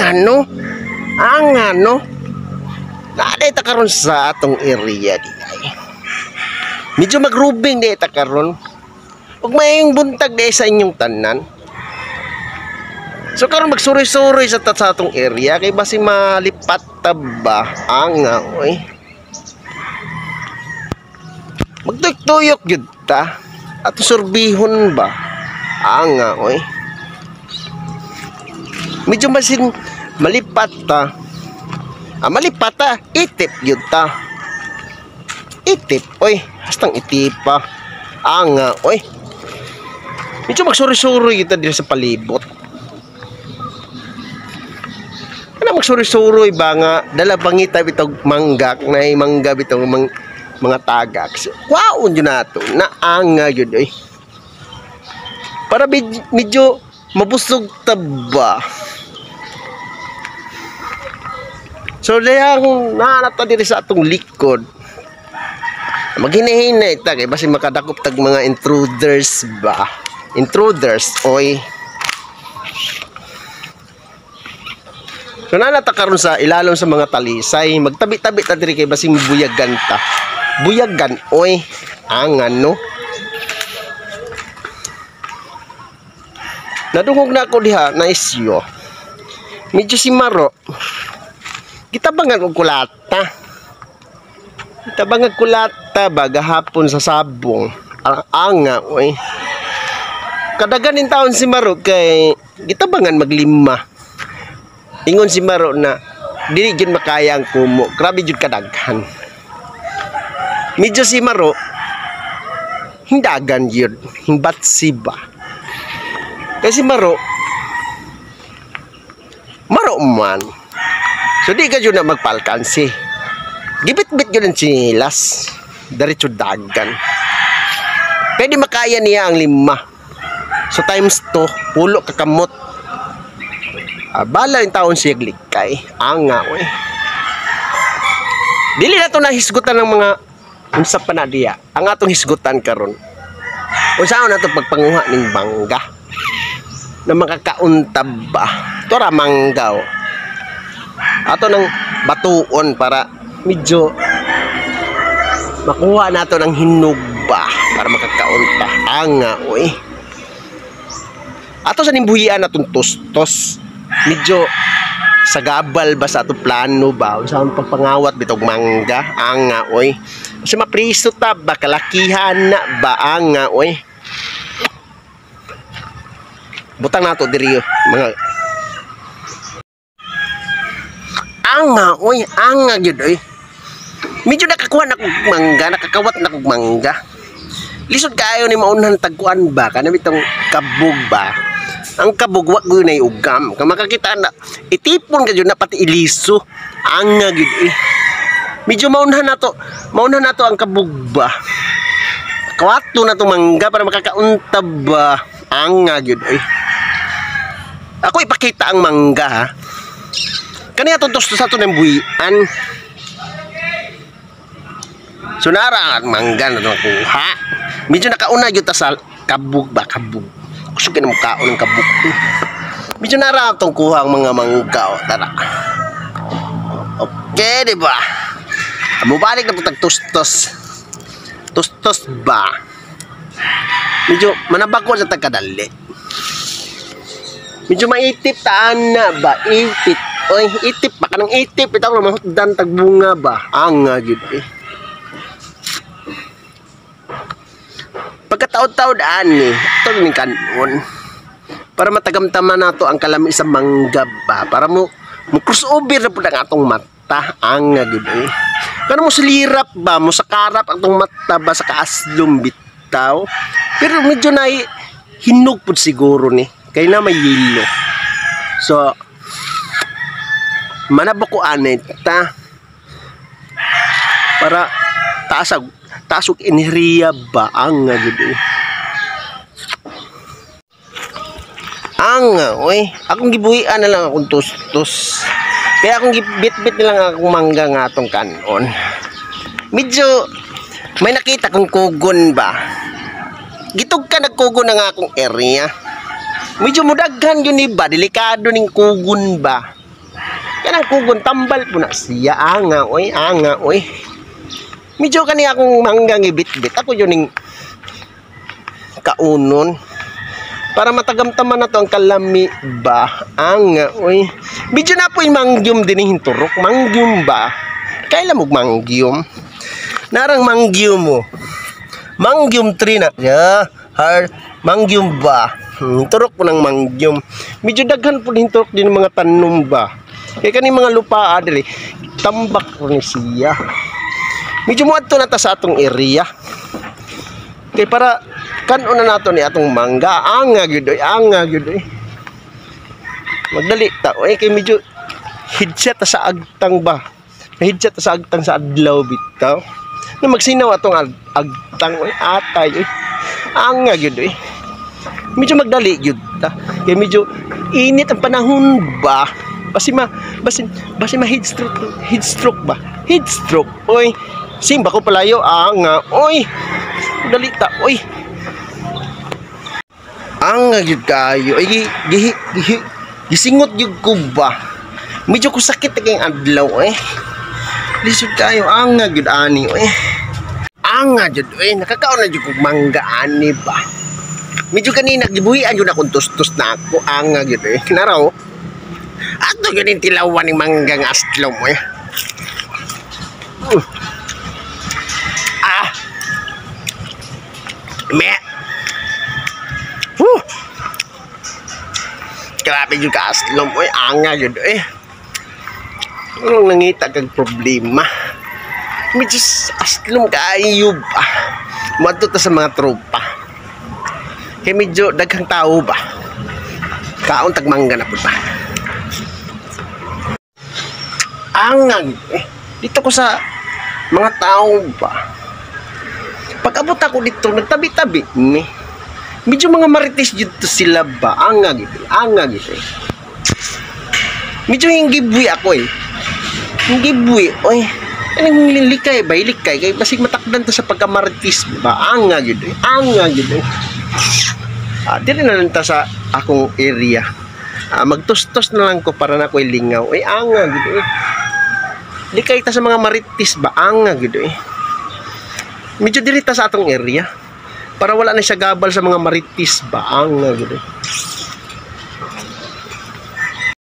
ano, naaday ta karon sa atong area di ay. Medyo magrubing di ta karon. Ug mayong buntag di sa inyong tanan. So karon magsuri-suri sa atong area kay basi malipat ta ba oy. Magtuyok-tuyok gyud ta. Ato sorbihon ba? Oy. Medyo masin malipat ta. Malipat ta, itip yun ta. Itip, oy. Hastang itipa. Oy. Medyo magsuri-suri kita dito sa palibot. Ano magsuri-suri ba nga? Dala pangita bitog mangga. Na mangga bitog mga tagak. Wow, yun na ito. Naanga yun, oy. Para medyo mabusog taba. So dayang naanata diri sa atong likod. Maghinahinay ta kay basi makadakop tag mga intruders ba. Intruders oy. So naanata karon sa ilalom sa mga talisay, magtabi-tabi ta diri kay basi buyagan ta. Buyagan oy. Ano? Nadungog na ako diha na isyo. Medyo si Maro. Gitabangan og kulata. Gitabangan kulata baga hapon sa sabong. Oy. Kadaganin taon si Maro kay gitabangan maglima. Ingon si Maro na dili gyud makayang kumo. Grabe jud kadaghan. Medyo si Maro hindagan yun. Himbatsi ba? Kasi Maro man. So di ka yun na magpalkansi. Gibit-bit yun ang sinilas. Diretso dagan. Pwede makaya niya ang 5. So times 2, pulo kakamot. Bala yung taon siya glikay. Oy. Dili na ito na hisgutan ng mga unsa pa na diya. Ang atong hisgutan karon. Unsa na ito pagpanguha ng bangga. Na makakauntab ba. Ito ra manggaw. Ato ng batuon para medyo makuha nato ng hinog ba para makakaunta. Oy. Ato sa nimbuhian natong tostos. Medyo sagabal ba sa ato plano ba? Sa pagpangawat bitog mangga. Oy. Kasi mapriso ta ba kalakihan na ba? Oy. Butang nato diri mga oy, gyud oy. Medyo nakakuha na kog mangga, nakakawat na kog mangga. Lisod kaayo ni maunhan tagkuan ba kana bitong kabog ba. Ang kabog wa gyud nay ugam. Kung makakita na itipon ka gyud na pati iliso. Gyud eh. Medyo maunhan na to ang kabog ba. Kawato na to mangga para makakauntab ba. Gyud eh. Ako ipakita ang mangga ha. Kaniya tuntos sa ito ng buwian. So nara ang mangga na nakuha. Medyo nakauna yun ta sa kabug ba. Kabug. Gusto ka na mukhaon ng kabug. Medyo nara itong kuha ang mga mangga. Tara. Okay, diba? Mubalik na po tag-tustos. Tustos ba? Medyo manabako sa tagkadali. Medyo maitip taan na ba? Itip. Oy, itip pa kanang itip itaw na mahutdan tagbunga ba? Gyud eh. Pagkataod-taod ani, ito ning kanon. Para matagamtaman nato ang kalami sa mangga ba? Para mo crossover na pud ang atong mata. Gyud eh. Kano mo silirap ba? Mo sakarap ang atong mata ba sa kaaslom bitaw? Pero medyo na hinog pud siguro ni. Kay na may yelo. So manabako anay ta para taasog inheriya ba gyud eh. Oy, akong gibuhian na lang akong tustos. Kaya akong gibit-bit na lang akong mangga nga atong kanon. Medyo may nakita kong kugon ba. Gitog ka nagkugon na nga akong area. Medyo mudaghan yun ba, delikado ning kugon ba. Kanang kugon tambal po na siya. Anga oy. Medyo kani akong manggang ibit-bit. Ako yun yung kaunon. Para matagamtaman na to ang kalami ba. Anga oy. Medyo na po yung mangyum din yung turok. Mangyum ba? Kailan mo mangyum? Narang mangyum mo. Mangyum tree na. Yeah. Mangyum ba? Turok po ng mangyum. Medyo daghan po din turok din ng mga tanom ba. Kaya kani mga lupa dili tambak po ni siya. Medyo mo adto na ta sa atong area. Kay para kanon na nato ni atong mangga. Anga gyud oy. Magdali ta oy kay medyo hidset ta sa agtang ba. Hidset ta sa agtang sa adlaw bitaw. Na magsinaw atong agtang oy atay oy. Anga gyud oy. Medyo magdali gyud ta. Kay medyo init ang panahon ba. Basi ma heatstroke ba? Heatstroke. Oy. Simba ko palayo anga. Oy. Dali ta oy. Anga gyud kayo. Ay gisingot gyud ko ba. Medyo ko sakit kay adlaw eh. Lisod kayo anga gyud ani oy. Anga gyud oy. Nakakaon na gyud kog mangga ani ba. Medyo kanina gibuhian yun akong tustos na ako. Anga gyud eh. Kinaraw. Ato yun yung tilawan ng manggang astlom eh. Me. Grabe yung ka-astlom eh. Anga yun eh. Anong nangita kang problema? Medyo astlom kayo ba? Matuto sa mga tropa. Kaya medyo daghang tao ba? Kaon tagmangga na po ba? Angag eh. Dito ko sa mga tao ba? Pag abot ako dito, nagtabi-tabi ni. Medyo mga marites dito sila ba? Angag eh. Medyo yung gibuwi ako eh. Yung gibuwi, oy. Anong likay ba? Ilikay. Kaya basig matakdan to sa pagkamarites ba? Angag eh. Angag eh. Dili na lang ta sa akong area. Magtustos na lang ko para na ko'y lingaw. Ay, anga, gitu eh. Di kayo ta sa mga marites ba? Anga, gitu eh. Medyo dili ta sa atong area. Para wala na siya gabal sa mga marites ba? Anga, gitu eh.